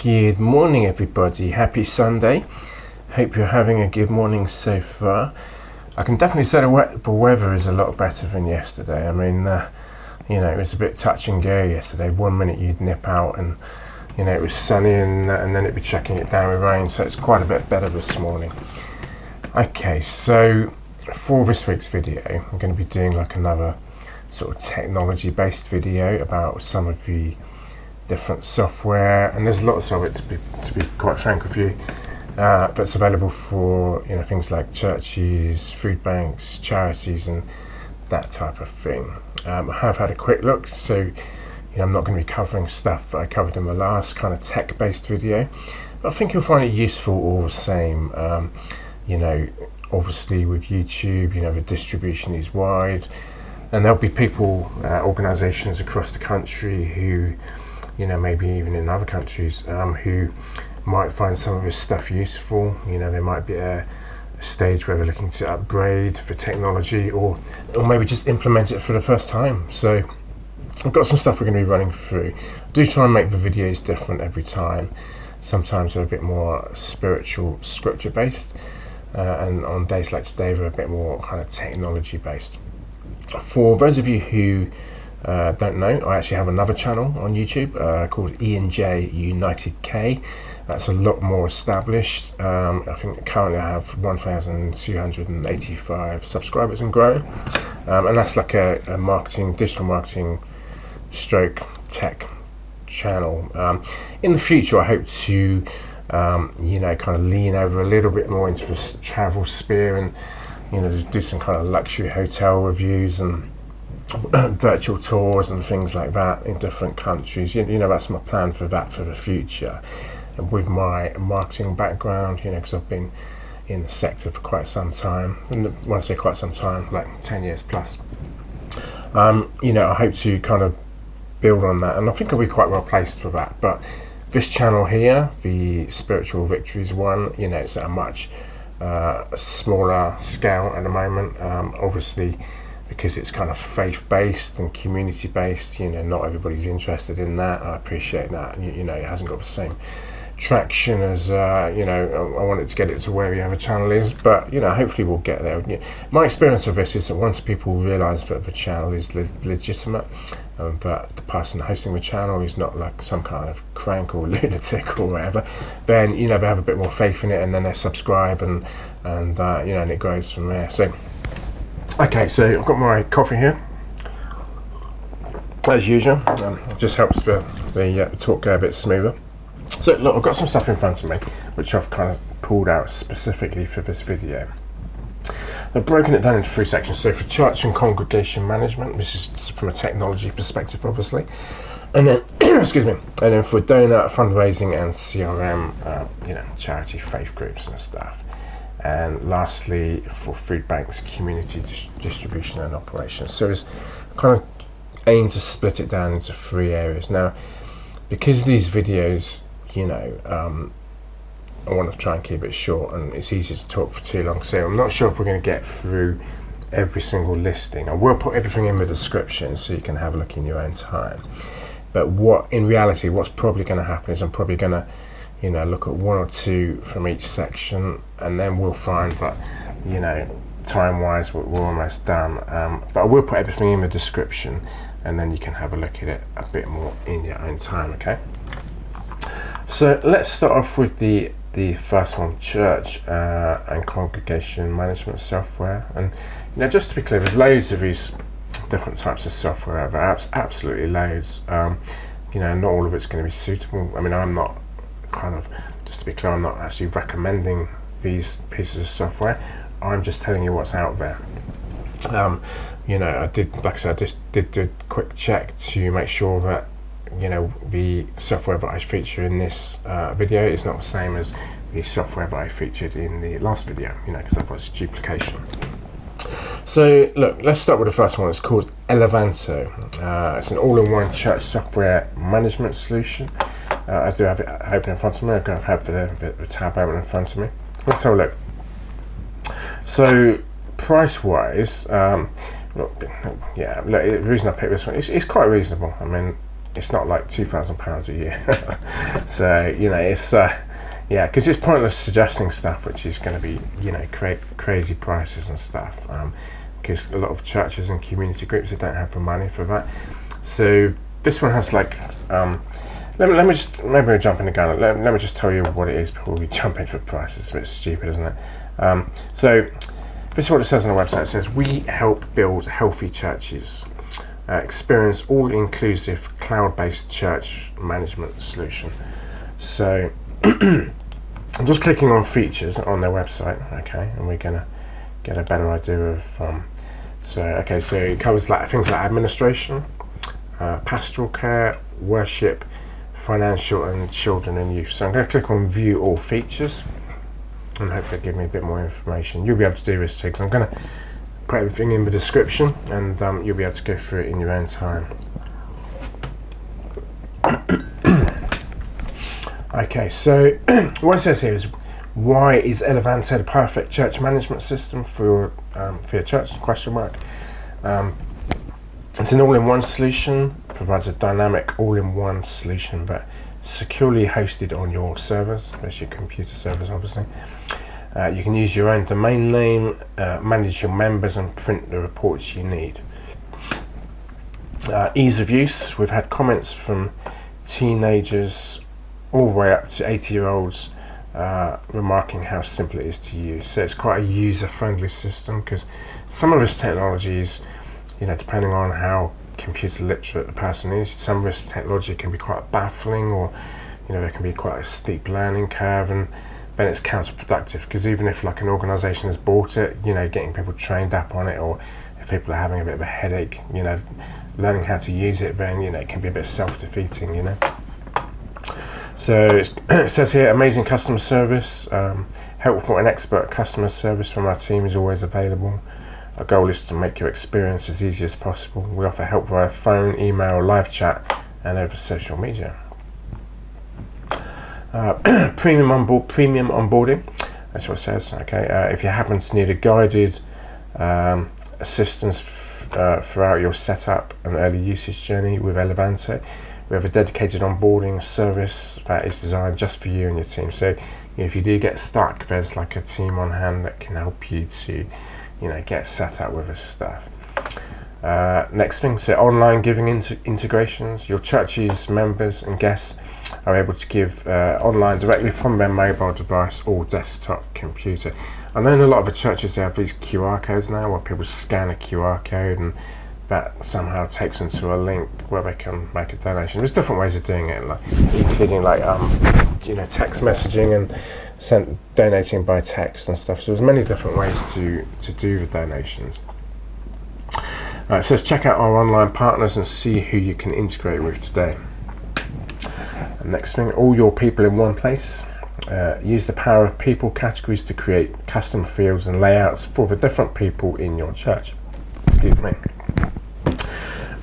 Good morning, everybody. Happy Sunday. Hope you're having a good morning so far. I can definitely say the weather is a lot better than yesterday. I mean, it was a bit touch and go yesterday. 1 minute you'd nip out and, it was sunny and then it'd be chucking it down with rain. So it's quite a bit better this morning. Okay, so for this week's video, I'm going to be doing like another sort of technology-based video about some of the different software, and there's lots of it to be quite frank with you, that's available for things like churches, Foodbanks, charities, and that type of thing. I have had a quick look, so I'm not going to be covering stuff that I covered in the last kind of tech-based video, but I think you'll find it useful all the same. Obviously with YouTube, the distribution is wide, and there'll be people, organisations across the country who maybe even in other countries, who might find some of this stuff useful. They might be at a stage where they're looking to upgrade for technology or maybe just implement it for the first time. So I've got some stuff we're going to be running through. I do try and make the videos different every time. Sometimes they're a bit more spiritual, scripture based, and on days like today they're a bit more kind of technology based. For those of you who don't know, I actually have another channel on YouTube called E&J United K. That's a lot more established. I think currently I have 1,285 subscribers and growing, and that's like a digital marketing stroke tech channel. In the future I hope to kind of lean over a little bit more into this travel sphere and do some kind of luxury hotel reviews and virtual tours and things like that in different countries. That's my plan for that for the future. And with my marketing background, because I've been in the sector for quite some time, and when I say quite some time, like 10 years plus, I hope to kind of build on that, and I think I'll be quite well placed for that. But this channel here, the Spiritual Victories one, it's at a much smaller scale at the moment, obviously because it's kind of faith-based and community-based. Not everybody's interested in that. I appreciate that. It hasn't got the same traction as I wanted to get it to where the other channel is, but hopefully we'll get there. My experience of this is that once people realise that the channel is legitimate, that the person hosting the channel is not like some kind of crank or lunatic or whatever, then they have a bit more faith in it, and then they subscribe, and it grows from there. So okay, so I've got my coffee here as usual. It just helps the talk go a bit smoother. So look, I've got some stuff in front of me which I've kind of pulled out specifically for this video. I've broken it down into 3 sections. So for church and congregation management, this is from a technology perspective obviously, and then excuse me, and then for donor, fundraising, and CRM, charity, faith groups and stuff. And lastly, for Foodbanks, community distribution and operations. So it's kind of aim to split it down into 3 areas. Now, because these videos, I want to try and keep it short, and it's easy to talk for too long. So I'm not sure if we're going to get through every single listing. I will put everything in the description so you can have a look in your own time. But in reality, what's probably going to happen is I'm probably going to look at 1 or 2 from each section, and then we'll find that time-wise we're almost done. But I will put everything in the description, and then you can have a look at it a bit more in your own time. Okay, so let's start off with the first one, church and congregation management software. And just to be clear, there's loads of these different types of software. There's absolutely loads. Not all of it's going to be suitable. I mean, I'm not just to be clear, I'm not actually recommending these pieces of software. I'm just telling you what's out there. I just did a quick check to make sure that the software that I feature in this video is not the same as the software that I featured in the last video, because otherwise it's duplication. So look, let's start with the first one. It's called Elvanto. It's an all-in-one church software management solution. I do have it open in front of me. I'm going to have the tab open in front of me. Let's have a look. So price-wise, the reason I picked this one, it's quite reasonable. I mean, it's not like £2,000 a year. So it's because it's pointless suggesting stuff which is going to be crazy prices and stuff, because a lot of churches and community groups, they don't have the money for that. So this one has like let me just, maybe we're jumping the gun. Let me just tell you what it is before we jump into the prices. It's a bit stupid, isn't it? So this is what it says on the website. It says, we help build healthy churches. Experience all-inclusive cloud-based church management solution. So I'm just clicking on features on their website, okay, and we're gonna get a better idea of so it covers like things like administration, pastoral care, worship, financial, and children and youth. So I'm going to click on view all features and hopefully give me a bit more information. You'll be able to do this too, because I'm going to put everything in the description, and you'll be able to go through it in your own time. Okay, so what it says here is, why is Elvanto the perfect church management system for your church? Question mark. It's an all-in-one solution, provides a dynamic all-in-one solution that securely hosted on your servers, that's your computer servers obviously. You can use your own domain name, manage your members, and print the reports you need. Ease of use, we've had comments from teenagers all the way up to 80-year-olds remarking how simple it is to use. So it's quite a user-friendly system, because some of this technology is, depending on how computer literate the person is, some of this technology can be quite baffling, or there can be quite a steep learning curve, and then it's counterproductive, because even if like an organisation has bought it, getting people trained up on it, or if people are having a bit of a headache, learning how to use it, then it can be a bit self-defeating. So it says here, amazing customer service, helpful and expert customer service from our team is always available. Our goal is to make your experience as easy as possible. We offer help via phone, email, live chat, and over social media. Premium onboarding, that's what it says. Okay, if you happen to need a guided assistance throughout your setup and early usage journey with Elvanto, we have a dedicated onboarding service that is designed just for you and your team. So if you do get stuck, there's like a team on hand that can help you to get set up with this stuff. Next thing, so online giving integrations. Your church's members and guests are able to give online directly from their mobile device or desktop computer. I know in a lot of the churches they have these QR codes now, where people scan a QR code and that somehow takes them to a link where they can make a donation. There's different ways of doing it, including text messaging and donating by text and stuff. So there's many different ways to do the donations. It says check out our online partners and see who you can integrate with today. And next thing, all your people in one place. Use the power of people categories to create custom fields and layouts for the different people in your church. Excuse me.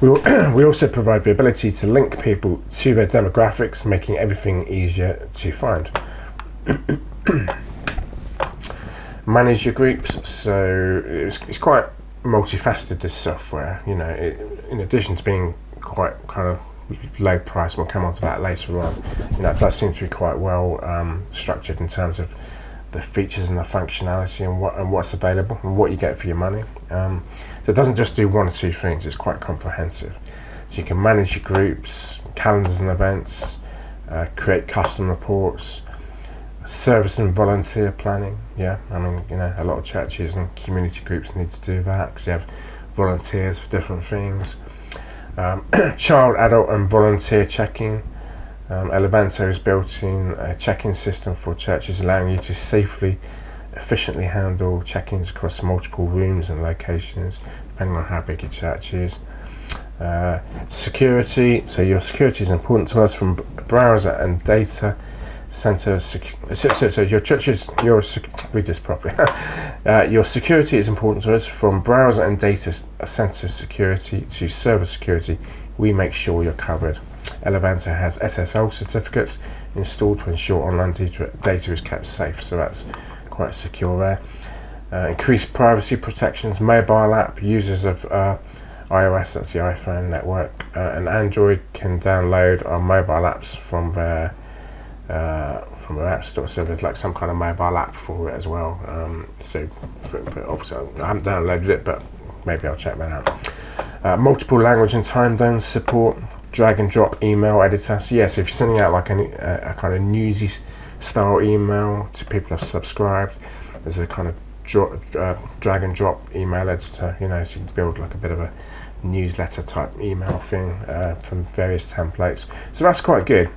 We also provide the ability to link people to their demographics, making everything easier to find. Manage your groups. So it's quite multifaceted, this software. In addition to being quite kind of low price, we'll come on to that later on. It does seem to be quite well structured in terms of the features and the functionality and what's available and what you get for your money. So it doesn't just do one or two things, it's quite comprehensive. So you can manage your groups, calendars and events, create custom reports, service and volunteer planning. A lot of churches and community groups need to do that, because you have volunteers for different things. Child, adult and volunteer checking. Elvanto has built in a check-in system for churches, allowing you to safely, efficiently handle check-ins across multiple rooms and locations, depending on how big your church is. Security, so your security is important to us from browser and data center. So your churches, read this properly. Your security is important to us, from browser and data center security to server security. We make sure you're covered. Elvanto has SSL certificates installed to ensure online data is kept safe, so that's quite secure there. Increased privacy protections. Mobile app users of iOS, that's the iPhone network, and Android can download our mobile apps from their app store. So there's like some kind of mobile app for it as well. So obviously I haven't downloaded it, but maybe I'll check that out. Multiple language and time zone support, drag and drop email editor. So yes, if you're sending out like a kind of newsy style email to people who've subscribed, there's a kind of drag and drop email editor, so you can build like a bit of a newsletter type email thing from various templates. So that's quite good.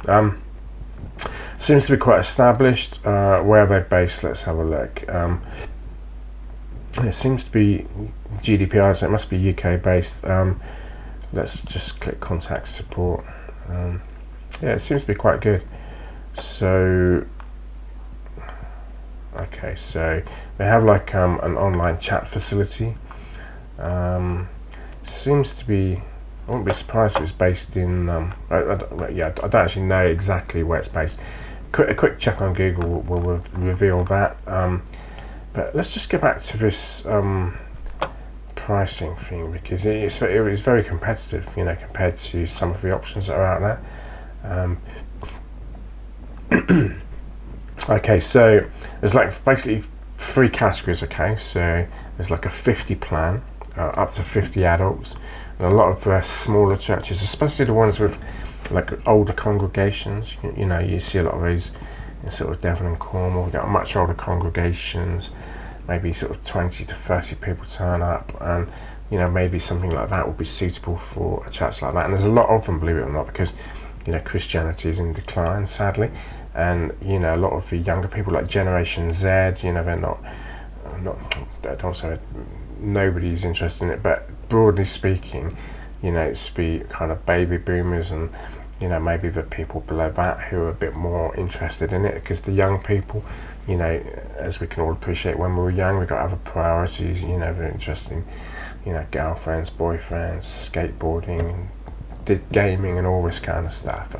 Seems to be quite established. Where are they based? Let's have a look. It seems to be GDPR, so it must be UK based. Let's just click contact support. Yeah, it seems to be quite good. So okay, so they have like an online chat facility. Seems to be, I wouldn't be surprised if it's based in I don't actually know exactly where it's based. A quick check on Google will reveal that. But let's just get back to this pricing thing, because it is very competitive, compared to some of the options that are out there. Okay, so there's like basically 3 categories. Okay, so there's like a 50 plan, up to 50 adults, and a lot of smaller churches, especially the ones with like older congregations. You see a lot of these in sort of Devon and Cornwall. We've got much older congregations, maybe sort of 20 to 30 people turn up, and maybe something like that would be suitable for a church like that. And there's a lot of them, believe it or not, because Christianity is in decline, sadly, and a lot of the younger people, like Generation Z, they're not I don't say nobody's interested in it, but broadly speaking, it's the kind of baby boomers and maybe the people below that who are a bit more interested in it, because the young people, as we can all appreciate, when we were young, we got other priorities. They're interested in girlfriends, boyfriends, skateboarding, gaming, and all this kind of stuff.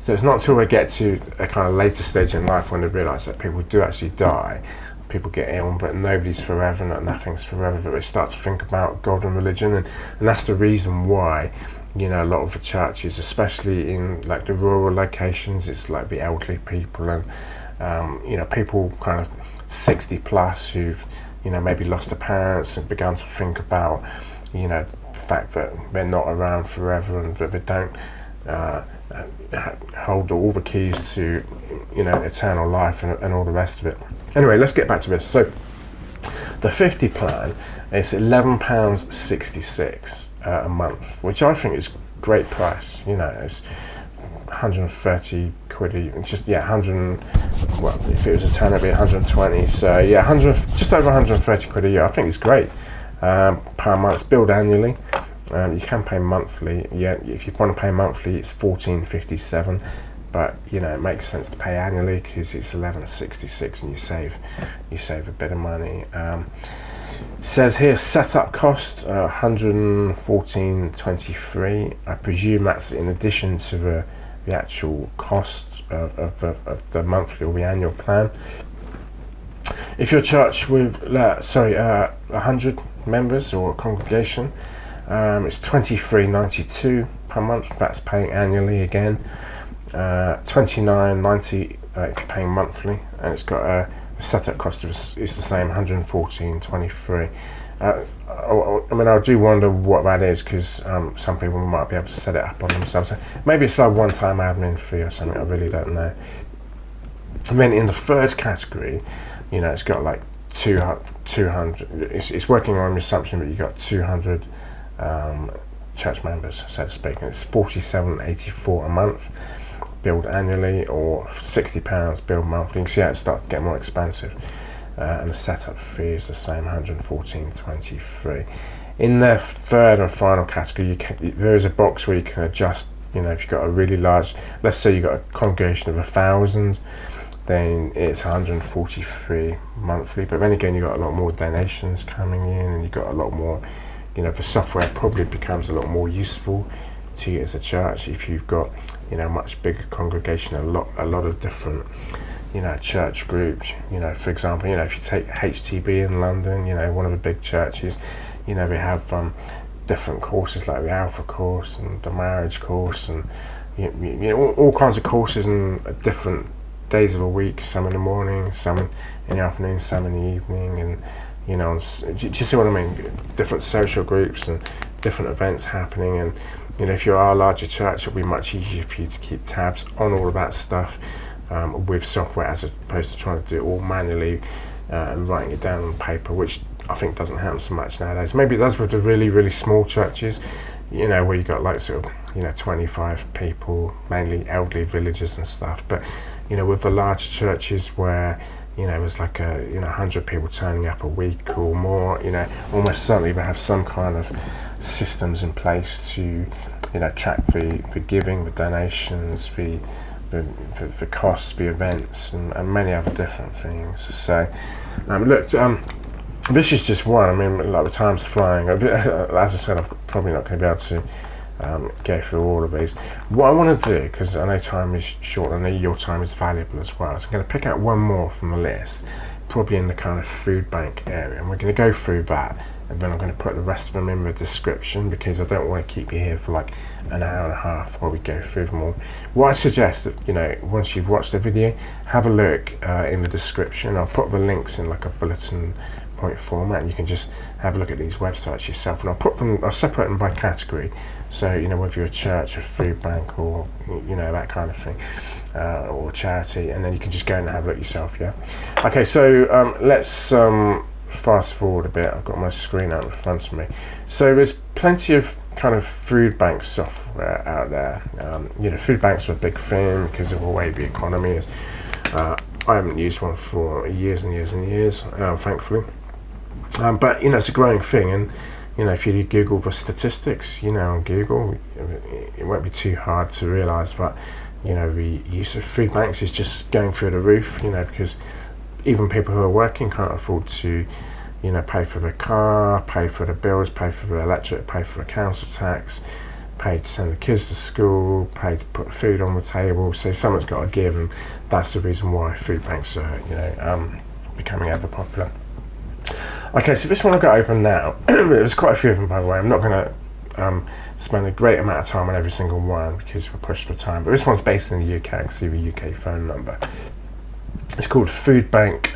So it's not until we get to a kind of later stage in life when they realise that people do actually die, people get ill, but nobody's forever, nothing's forever, that they start to think about God and religion, and that's the reason why a lot of the churches, especially in like the rural locations, it's like the elderly people and people kind of 60 plus who've maybe lost their parents and begun to think about the fact that they're not around forever, and that they don't hold all the keys to eternal life and all the rest of it. Anyway, let's get back to this. So the 50 plan is £11.66 a month, which I think is great price. It's 130 quid, just 100. Well, if it was a 10, it'd be 120. So yeah, just over 130 quid a year. I think it's great per month. It's billed annually. You can pay monthly. Yeah, if you want to pay monthly, it's £14.57. But it makes sense to pay annually because it's £11.66, and you save a bit of money. It says here setup cost £114.23. I presume that's in addition to the actual cost of the monthly or the annual plan. If you're a church with 100 members or a congregation, it's £23.92 per month. That's paying annually again. £29.90 if you're paying monthly, and it's got a setup cost is the same, £114.23. I do wonder what that is, because some people might be able to set it up on themselves. Maybe it's like one-time admin fee or something. I really don't know. And then in the third category, it's got like 200. It's working on the assumption that you got 200 church members, so to speak, and it's £47.84 a month, billed annually, or £60 billed monthly. You can see how it starts to get more expensive. And the setup fee is the same, £114.23. In the third and final category, there is a box where you can adjust. If you've got a really large, let's say you've got a congregation of 1,000, then it's £143 monthly. But then again, you've got a lot more donations coming in, and you've got a lot more. The software probably becomes a lot more useful to you as a church if you've got much bigger congregation, a lot of different church groups. For example, if you take HTB in London, one of the big churches, they have different courses like the Alpha course and the marriage course, and all kinds of courses, and different days of a week, some in the morning, some in the afternoon, some in the evening, and do you see what I mean? Different social groups and different events happening, and if you are a larger church, it'll be much easier for you to keep tabs on all of that stuff with software, as opposed to trying to do it all manually and writing it down on paper, which I think doesn't happen so much nowadays. Maybe it does with the really, really small churches, where you got like sort of 25 people, mainly elderly villages and stuff. But with the larger churches where there's like 100 people turning up a week or more, almost certainly they have some kind of systems in place to track the giving, the donations, the costs, the events, and many other different things. So look, this is just one. I mean, like, the time's flying. As I said, I'm probably not going to be able to go through all of these. What I want to do, because I know time is short, I know your time is valuable as well, so I'm going to pick out one more from the list, probably in the kind of Foodbank area, and we're going to go through that, and then I'm going to put the rest of them in the description, because I don't want to keep you here for like an hour and a half while we go through them all. What I suggest that once you've watched the video, have a look in the description. I'll put the links in like a bulletin point format, and you can just have a look at these websites yourself, and I'll separate them by category, so whether you're a church, a food bank, or that kind of thing, or charity, and then you can just go and have a look yourself. Okay, so let's fast forward a bit. I've got my screen out in front of me. So there's plenty of kind of food bank software out there. Food banks are a big thing because of the way the economy is. I haven't used one for years and years and years, thankfully. But it's a growing thing, and if you Google the statistics, on Google, it won't be too hard to realise that the use of food banks is just going through the roof. Because even people who are working can't afford to pay for their car, pay for the bills, pay for the electric, pay for the council tax, pay to send the kids to school, pay to put food on the table. So someone's got to give, and that's the reason why food banks are becoming ever popular. Okay, so this one I've got open now. There's quite a few of them, by the way. I'm not going to spend a great amount of time on every single one because we're pushed for time, but this one's based in the UK. I can see the UK phone number. It's called Foodbank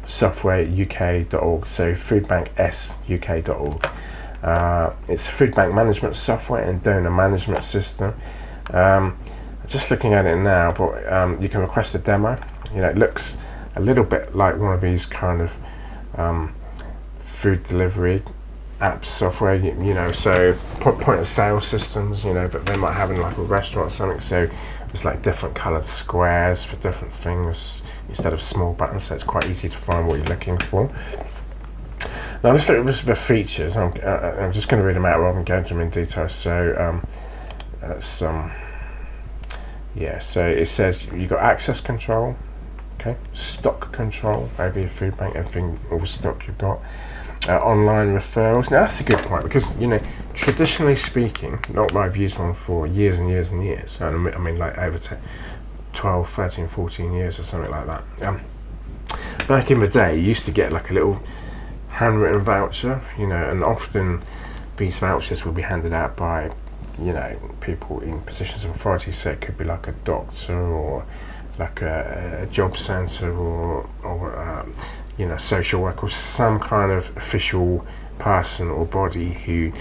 softwareuk.org, so foodbanksuk.org. It's a food bank management software and donor management system. I'm just looking at it now, but you can request a demo. It looks a little bit like one of these kind of food delivery app software, so point of sale systems, that they might have in like a restaurant or something. So there's like different coloured squares for different things instead of small buttons, so it's quite easy to find what you're looking for. Now let's look at the features. I'm just going to read them out rather than go into them in detail. So so it says you've got access control, stock control over your food bank, all the stock you've got, online referrals. Now that's a good point, because traditionally speaking, not that I've used one for years and years and years, I mean like over 12, 13, 14 years or something like that. Back in the day, you used to get like a little handwritten voucher, and often these vouchers will be handed out by people in positions of authority. So it could be like a doctor, or like a job centre, or social work, or some kind of official person or body who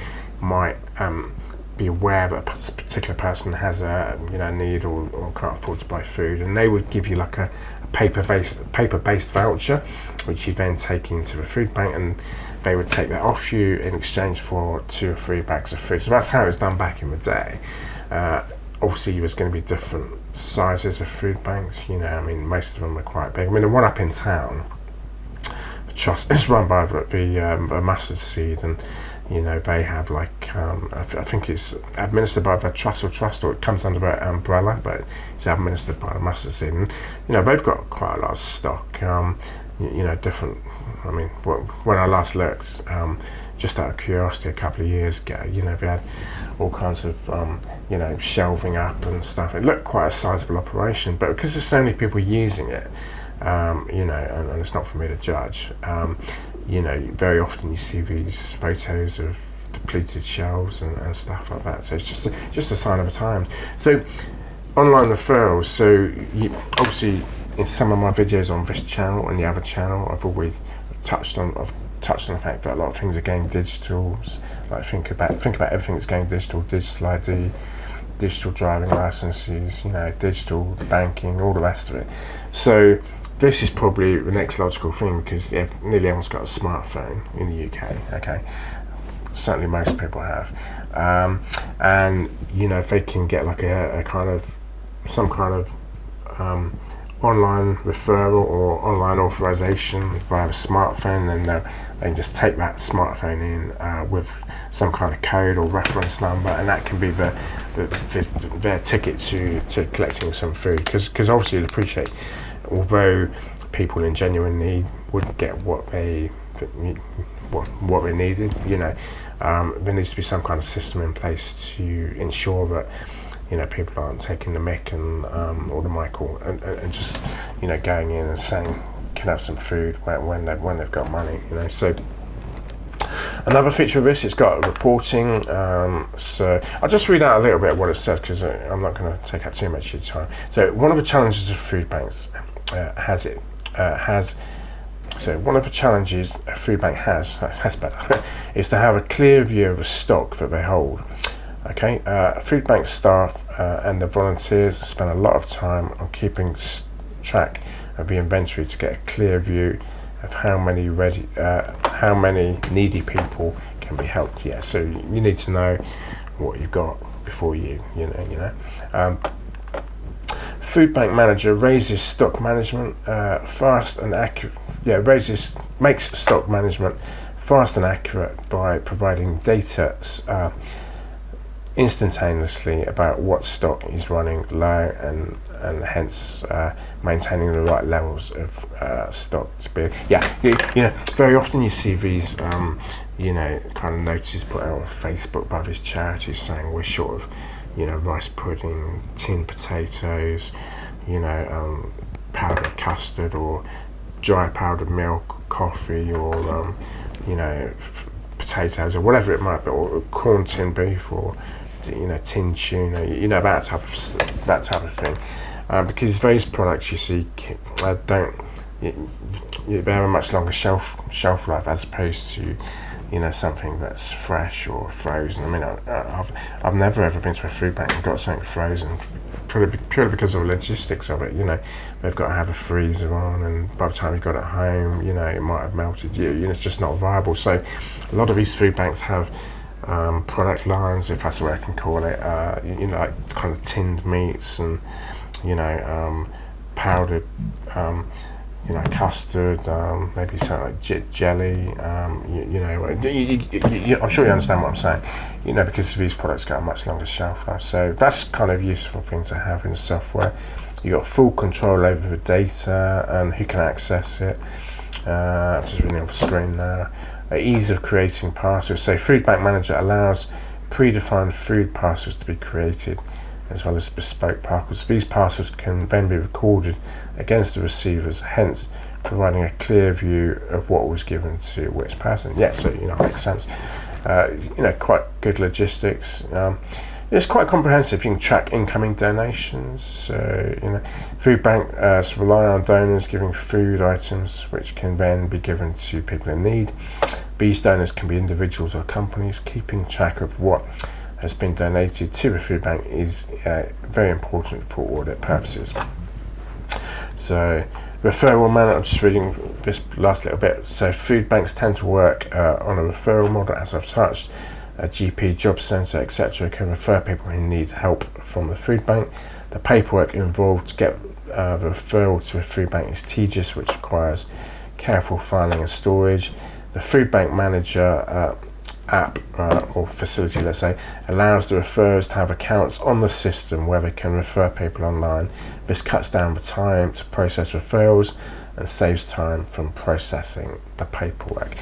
might be aware that a particular person has a need or can't afford to buy food, and they would give you like a paper-based voucher, which you then take into the food bank, and they would take that off you in exchange for 2 or 3 bags of food. So that's how it was done back in the day. Obviously, there's going to be different sizes of food banks. Most of them are quite big. The one up in town, the Trust, is run by the Mustard Seed, and they have like I think it's administered by the Trust, or it comes under their umbrella, but it's administered by the Mustard Seed, and they've got quite a lot of stock. Different. When I last looked, just out of curiosity, a couple of years ago, they had all kinds of shelving up and stuff. It looked quite a sizable operation, but because there's so many people using it, and it's not for me to judge, very often you see these photos of depleted shelves and stuff like that. So it's just a sign of the times. So online referrals. So obviously in some of my videos on this channel and the other channel, I've always touched on the fact that a lot of things are going digital. Like think about everything that's going digital ID, digital driving licenses, digital banking, all the rest of it. So this is probably the next logical thing, because nearly everyone's got a smartphone in the UK. Okay, certainly most people have, and if they can get like some kind of online referral or online authorization via a smartphone, then they can just take that smartphone in with some kind of code or reference number, and that can be their ticket to collecting some food. Because obviously you'll appreciate, although people in genuine need wouldn't get what they needed, there needs to be some kind of system in place to ensure that people aren't taking the mick or the Michael and just going in and saying, can I have some food when they've got money. So another feature of this, it's got reporting. So I'll just read out a little bit of what it says, because I'm not going to take up too much of your time. So one of the challenges of Foodbanks one of the challenges a Foodbank has is to have a clear view of the stock that they hold. Okay, Foodbank staff and the volunteers spend a lot of time on keeping track of the inventory to get a clear view of how many needy people can be helped. Yeah, so you need to know what you've got before Foodbank manager raises stock management fast and accurate. Makes stock management fast and accurate by providing data instantaneously about what stock is running low, and hence maintaining the right levels of stock to be. Very often you see these kind of notices put out on Facebook by these charities saying we're short of rice pudding, tinned potatoes, powdered custard, or dry powdered milk, coffee, or potatoes, or whatever it might be, or corn tinned beef, or tinned tuna, that type of thing, because those products you see they have a much longer shelf life, as opposed to something that's fresh or frozen. I mean, I've never ever been to a food bank and got something frozen, purely because of the logistics of it. They've got to have a freezer on, and by the time you got it home, it might have melted. It's just not viable. So a lot of these food banks have product lines, if that's what I can call it, like kind of tinned meats and powdered custard, maybe something like jelly. I'm sure you understand what I'm saying. Because these products got a much longer shelf life. So that's kind of useful thing to have in the software. You got full control over the data and who can access it. I'm just reading off the screen now. Ease of creating parcels. So Foodbank Manager allows predefined food parcels to be created, as well as bespoke parcels. These parcels can then be recorded against the receivers, hence providing a clear view of what was given to which person. Yeah, so makes sense. Quite good logistics. It's quite comprehensive. You can track incoming donations. So Foodbank rely on donors giving food items, which can then be given to people in need. These donors can be individuals or companies. Keeping track of what has been donated to the food bank is very important for audit purposes. So referral manner, I'm just reading this last little bit. So food banks tend to work on a referral model, as I've touched. A GP, job centre, etc. can refer people who need help from the food bank. The paperwork involved to get the referral to a food bank is tedious, which requires careful filing and storage. The Food Bank Manager app or facility, let's say, allows the referrers to have accounts on the system where they can refer people online. This cuts down the time to process referrals and saves time from processing the paperwork.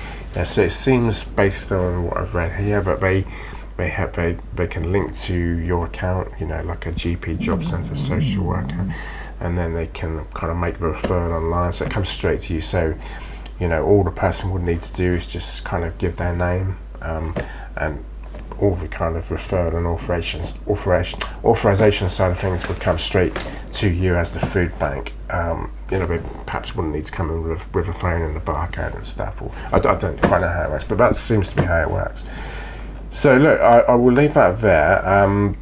So it seems, based on what I've read here, that they can link to your account, like a GP, job centre, social worker, and then they can kind of make the referral online, so it comes straight to you. So all the person would need to do is just kind of give their name, and all the kind of referral and authorization side of things would come straight to you as the food bank. They perhaps wouldn't need to come in with a phone and a barcode and stuff. Or I don't quite know how it works, but that seems to be how it works. So look, I will leave that there.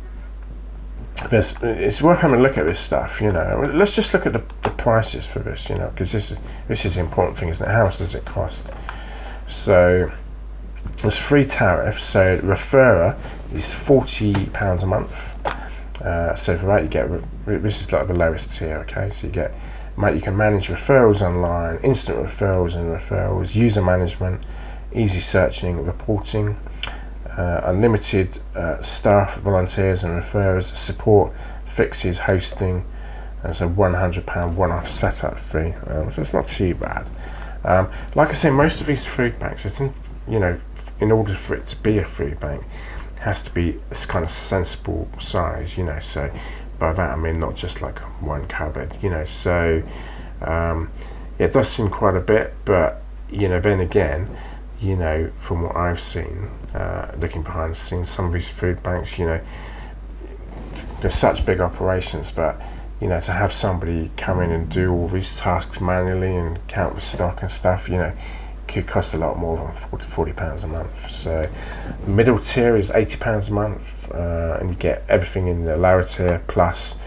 It's worth having a look at this stuff. Let's just look at the prices for this. Because this is the important thing, isn't it? How much does it cost? So there's 3 tariffs. So referrer is £40 a month. So for that you get, this is like the lowest tier. Okay, so you can manage referrals online, instant referrals and referrals, user management, easy searching, reporting, unlimited staff, volunteers and referrers, support, fixes, hosting. There's a £100 one-off setup fee, so it's not too bad. Like I say, most of these food banks, I think, in order for it to be a food bank, it has to be this kind of sensible size, so by that I mean not just like one cupboard, so it does seem quite a bit, but then again, from what I've seen, looking behind the scenes, some of these food banks, they're such big operations, but to have somebody come in and do all these tasks manually and count the stock and stuff, could cost a lot more than £40 a month. So middle tier is £80 a month, and you get everything in the lower tier plus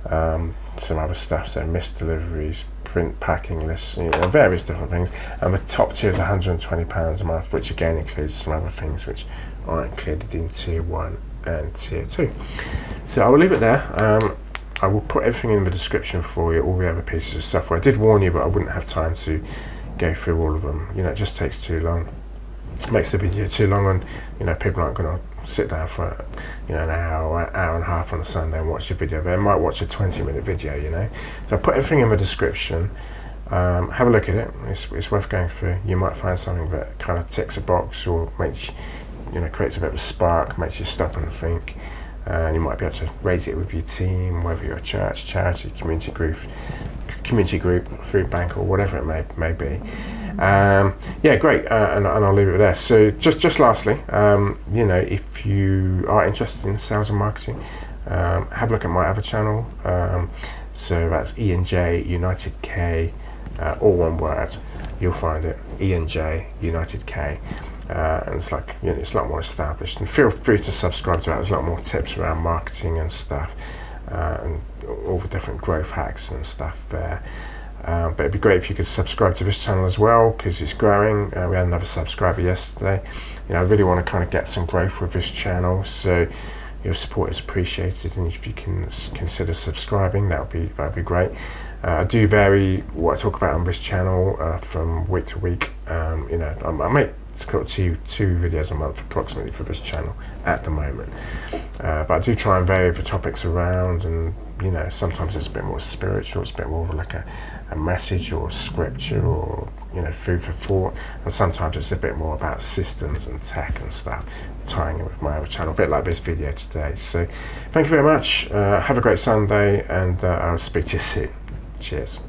some other stuff, so missed deliveries, print packing lists, various different things. And the top tier is £120 a month, which again includes some other things which are included in tier 1 and tier 2. So I will leave it there. I will put everything in the description for you, all the other pieces of software. I did warn you, but I wouldn't have time to go through all of them. It just takes too long. It makes the video too long, and people aren't going to sit down for an hour and a half on a Sunday and watch your video. They might watch a 20-minute video. So I put everything in the description. Have a look at it. It's worth going through. You might find something that kind of ticks a box or makes creates a bit of a spark, makes you stop and think. And you might be able to raise it with your team, whether you're a church, charity, community group, food bank, or whatever it may be. Great, and I'll leave it there. So just lastly, if you are interested in sales and marketing, have a look at my other channel. So that's E&J United K, all one word. You'll find it, E&J United K. And it's like it's a lot more established, and feel free to subscribe to that. There's a lot more tips around marketing and stuff, and all the different growth hacks and stuff there. But it'd be great if you could subscribe to this channel as well, because it's growing. We had another subscriber yesterday. I really want to kind of get some growth with this channel, so your support is appreciated, and if you can consider subscribing, that would be great. I do vary what I talk about on this channel from week to week. I make two videos a month approximately for this channel at the moment, but I do try and vary the topics around, and sometimes it's a bit more spiritual, it's a bit more of like a message or scripture, or food for thought, and sometimes it's a bit more about systems and tech and stuff, tying in with my other channel, a bit like this video today. So thank you very much, have a great Sunday, and I'll speak to you soon. Cheers.